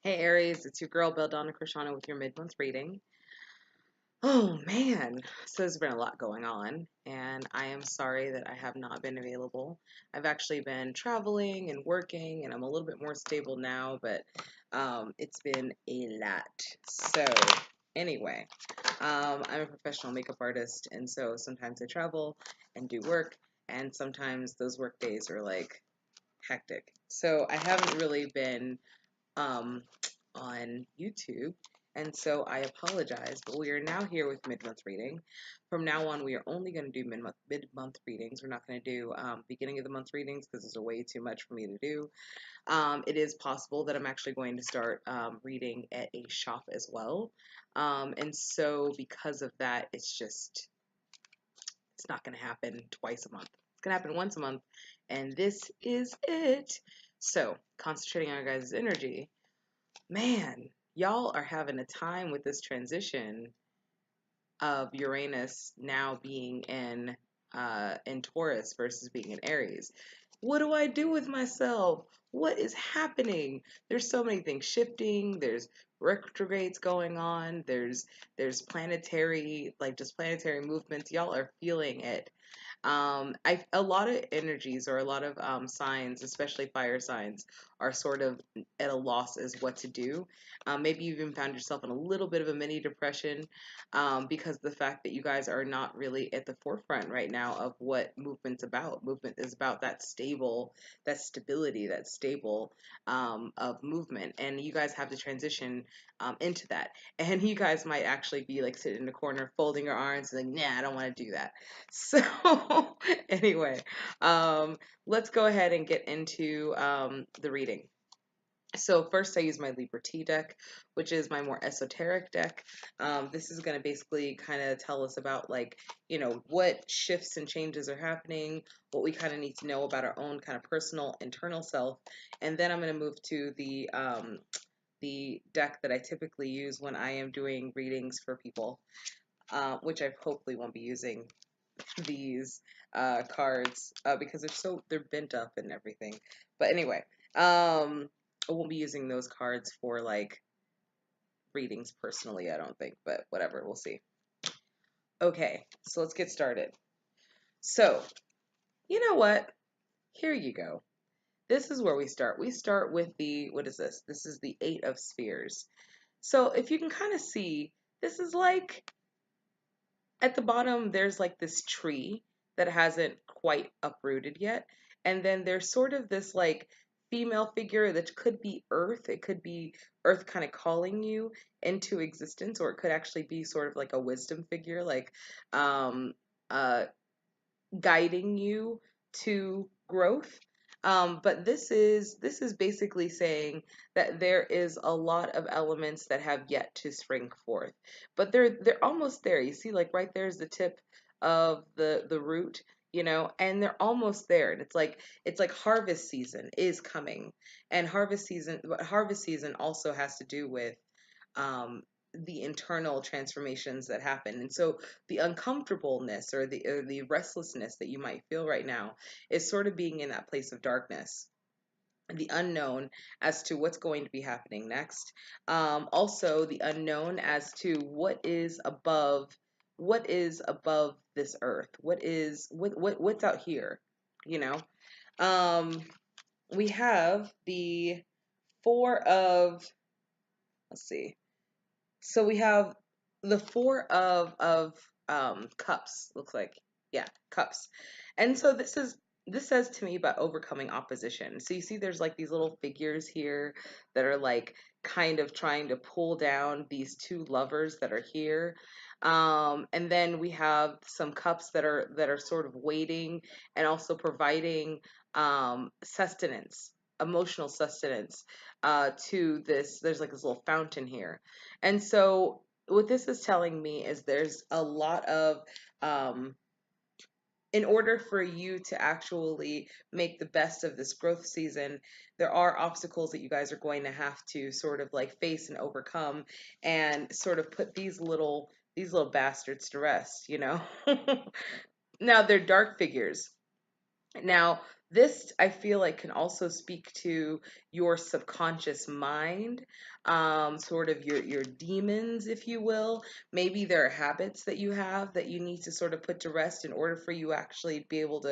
Hey Aries, it's your girl Beldonna Krishana with your mid-month reading. Oh man, so there's been a lot going on, and I am sorry that I have not been available. I've actually been traveling and working, and I'm a little bit more stable now, but it's been a lot. So anyway, I'm a professional makeup artist, and so sometimes I travel and do work, and sometimes those work days are like hectic. So I haven't really been um, on YouTube. And so I apologize, but we are now here with mid-month reading. From now on, we are only going to do mid-month readings. We're not going to do beginning of the month readings because there's way too much for me to do. It is possible that I'm actually going to start reading at a shop as well. And so because of that, it's not going to happen twice a month. It's going to happen once a month, and this is it. So concentrating on your guys' energy. Man, y'all are having a time with this transition of Uranus now being in Taurus versus being in Aries. What do I do with myself? What is happening? There's so many things shifting. There's retrogrades going on. There's planetary just planetary movements. Y'all are feeling it. A lot of energies or a lot of signs, especially fire signs, are sort of at a loss as what to do. Maybe you even found yourself in a little bit of a mini depression because of the fact that you guys are not really at the forefront right now of what movement's about. Movement is about that stability, that stable of movement, and you guys have to transition into that. And you guys might actually be like sitting in the corner, folding your arms, and like, nah, I don't want to do that. So anyway, let's go ahead and get into the reading. So first I use my Libra T deck, which is my more esoteric deck. This is going to basically kind of tell us about what shifts and changes are happening, what we kind of need to know about our own kind of personal internal self. And then I'm going to move to the deck that I typically use when I am doing readings for people, which I hopefully won't be using these cards because they're bent up and everything. But anyway, I won't be using those cards for like readings personally, I don't think, but whatever, we'll see. Okay, so let's get started. So, you know what? Here you go. This is where we start. We start with what is this? This is the Eight of Spheres. So, if you can kind of see, this is like at the bottom, there's like this tree that hasn't quite uprooted yet. And then there's sort of this like female figure that could be Earth. It could be Earth kind of calling you into existence, or it could actually be sort of like a wisdom figure, like um, uh, guiding you to growth. But this is basically saying that there is a lot of elements that have yet to spring forth, but they're almost there. You see, like right there's the tip of the root, and they're almost there. And it's like harvest season is coming, and harvest season also has to do with um, the internal transformations that happen. And so the uncomfortableness or the restlessness that you might feel right now is sort of being in that place of darkness, the unknown as to what's going to be happening next. Also the unknown as to what is above this earth. What's out here, you know? Um, we have the four of, let's see. So we have the four of cups, looks like. Yeah, cups. And so this says to me about overcoming opposition. So you see there's like these little figures here that are like kind of trying to pull down these two lovers that are here. And then we have some cups that are sort of waiting and also providing sustenance, emotional sustenance to this. There's like this little fountain here. And so what this is telling me is there's a lot of in order for you to actually make the best of this growth season, there are obstacles that you guys are going to have to sort of like face and overcome and sort of put these little bastards to rest. Now they're dark figures. Now, This, I feel like, can also speak to your subconscious mind, sort of your demons, if you will. Maybe there are habits that you have that you need to sort of put to rest in order for you actually be able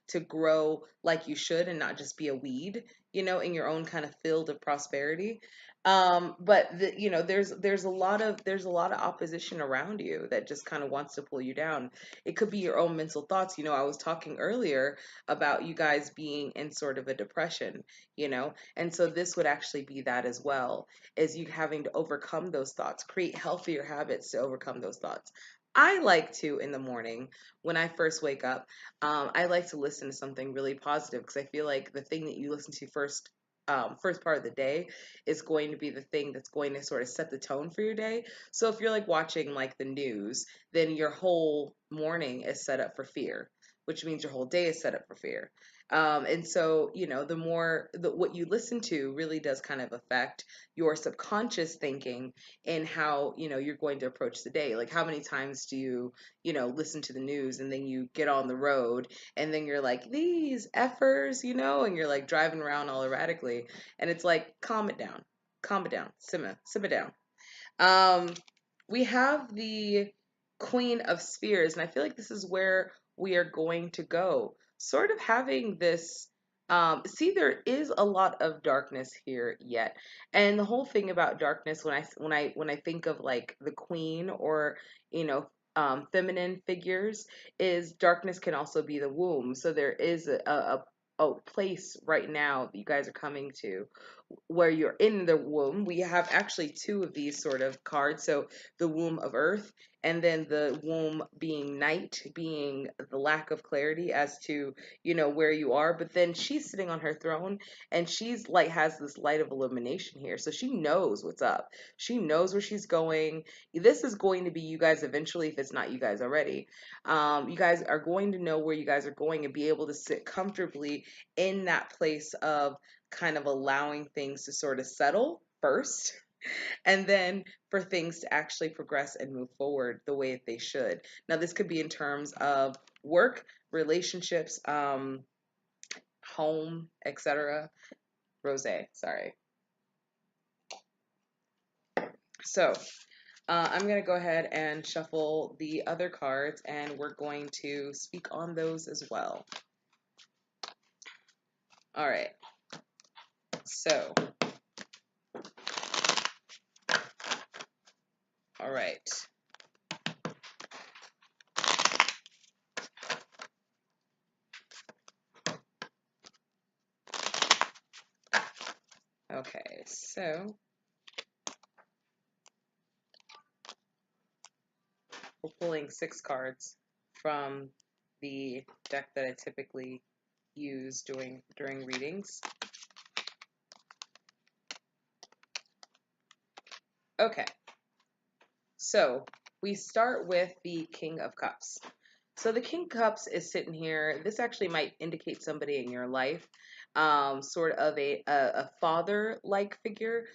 to grow like you should and not just be a weed, in your own kind of field of prosperity. But there's a lot of opposition around you that just kind of wants to pull you down. It could be your own mental thoughts. I was talking earlier about you guys being in sort of a depression, and so this would actually be that as well, is you having to overcome those thoughts, create healthier habits to overcome those thoughts. I like to, in the morning when I first wake up, I like to listen to something really positive, because I feel like the thing that you listen to first part of the day is going to be the thing that's going to sort of set the tone for your day. So if you're like watching like the news, then your whole morning is set up for fear, which means your whole day is set up for fear. And so, what you listen to really does kind of affect your subconscious thinking and how, you're going to approach the day. Like, how many times do you, listen to the news and then you get on the road and then you're like, these effers, and you're like driving around all erratically. And it's like, calm it down, simmer down. Um, we have the Queen of Spheres, and I feel like this is where we are going to go. Sort of having this. See, there is a lot of darkness here yet, and the whole thing about darkness, when I think of like the Queen, or feminine figures, is darkness can also be the womb. So there is a place right now that you guys are coming to where you're in the womb. We have actually two of these sort of cards. So the womb of earth, and then the womb being night, being the lack of clarity as to, where you are. But then she's sitting on her throne, and she's like, has this light of illumination here. So she knows what's up. She knows where she's going. This is going to be you guys eventually, if it's not you guys already. You guys are going to know where you guys are going and be able to sit comfortably in that place of kind of allowing things to sort of settle first, and then for things to actually progress and move forward the way that they should. Now, this could be in terms of work, relationships, home, etc. Rose, sorry. So, I'm going to go ahead and shuffle the other cards, and we're going to speak on those as well. All right. So, all right. Okay, so we're pulling 6 cards from the deck that I typically use during readings. Okay, so we start with the King of Cups. So the King of Cups is sitting here. This actually might indicate somebody in your life, sort of a father-like figure,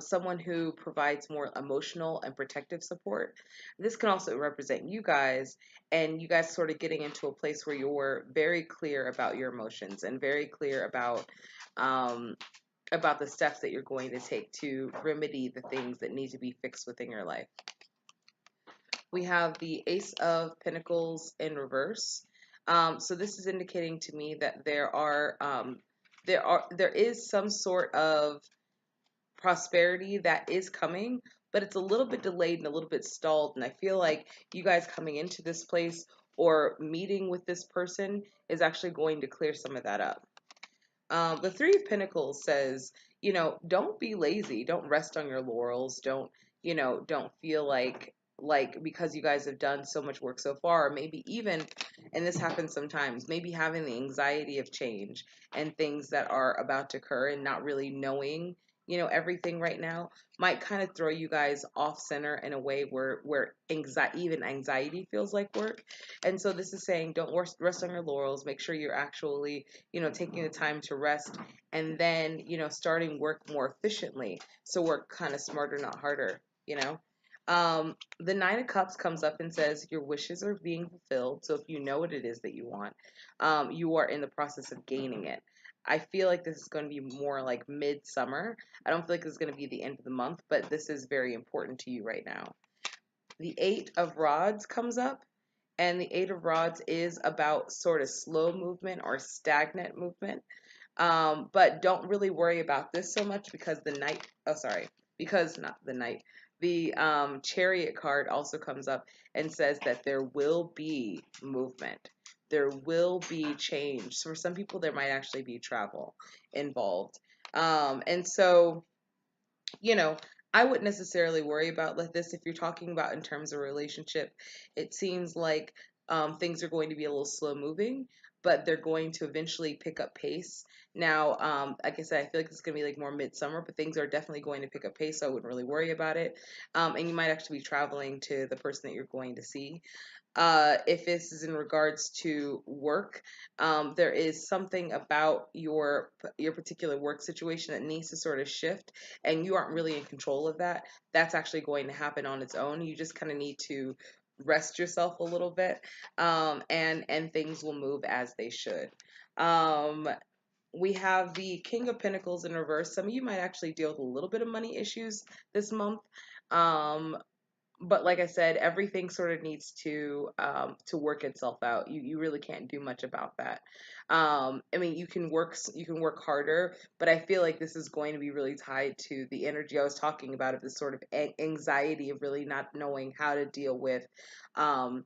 someone who provides more emotional and protective support. This can also represent you guys, and you guys sort of getting into a place where you're very clear about your emotions and very clear about the steps that you're going to take to remedy the things that need to be fixed within your life. We have the Ace of Pentacles in reverse. So this is indicating to me that there is some sort of prosperity that is coming, but it's a little bit delayed and a little bit stalled. And I feel like you guys coming into this place or meeting with this person is actually going to clear some of that up. The Three of Pentacles says, don't be lazy. Don't rest on your laurels. Don't feel like because you guys have done so much work so far, maybe even, and this happens sometimes, maybe having the anxiety of change and things that are about to occur and not really knowing, everything right now might kind of throw you guys off center in a way where anxiety feels like work. And so this is saying, don't rest on your laurels. Make sure you're actually, taking the time to rest, and then, starting work more efficiently. So work kind of smarter, not harder, you know? The Nine of Cups comes up and says your wishes are being fulfilled. So if you know what it is that you want, you are in the process of gaining it. I feel like this is going to be more like midsummer. I don't feel like this is going to be the end of the month, but this is very important to you right now. The Eight of Rods comes up, and the Eight of Rods is about sort of slow movement or stagnant movement. But don't really worry about this so much because the Knight, oh, sorry, because not the Knight, the Chariot card also comes up and says that there will be movement. There will be change. So for some people, there might actually be travel involved. And so you know, I wouldn't necessarily worry about like this if you're talking about in terms of relationship. It seems like things are going to be a little slow moving, but they're going to eventually pick up pace. Now, like I said, I feel like it's going to be like more midsummer, but things are definitely going to pick up pace, so I wouldn't really worry about it. And you might actually be traveling to the person that you're going to see. If this is in regards to work, there is something about your particular work situation that needs to sort of shift, and you aren't really in control of that. That's actually going to happen on its own. You just kind of need to rest yourself a little bit, and things will move as they should. Um, we have the King of Pentacles in reverse. Some of you might actually deal with a little bit of money issues this month. Um, but like I said, everything sort of needs to work itself out. You really can't do much about that. I mean, you can work harder, but I feel like this is going to be really tied to the energy I was talking about of this sort of anxiety of really not knowing how to deal with um,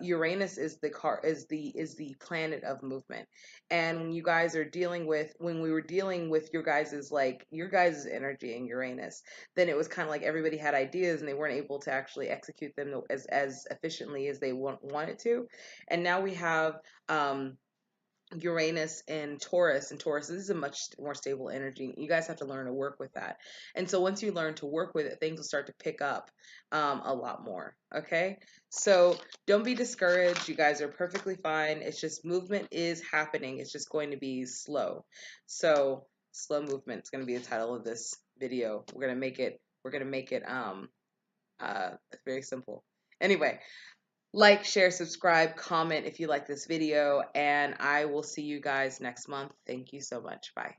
Uranus is the planet of movement, and when you guys are dealing with when we were dealing with your guys' energy in Uranus, then it was kind of like everybody had ideas and they weren't able to actually execute them as efficiently as they wanted to, and now we have um, Uranus and Taurus, this is a much more stable energy. You guys have to learn to work with that. And so once you learn to work with it, things will start to pick up a lot more. Okay. So don't be discouraged. You guys are perfectly fine. It's just movement is happening. It's just going to be slow. So slow movement is going to be the title of this video. We're going to make it, very simple. Anyway, like, share, subscribe, comment if you like this video, and I will see you guys next month. Thank you so much. Bye.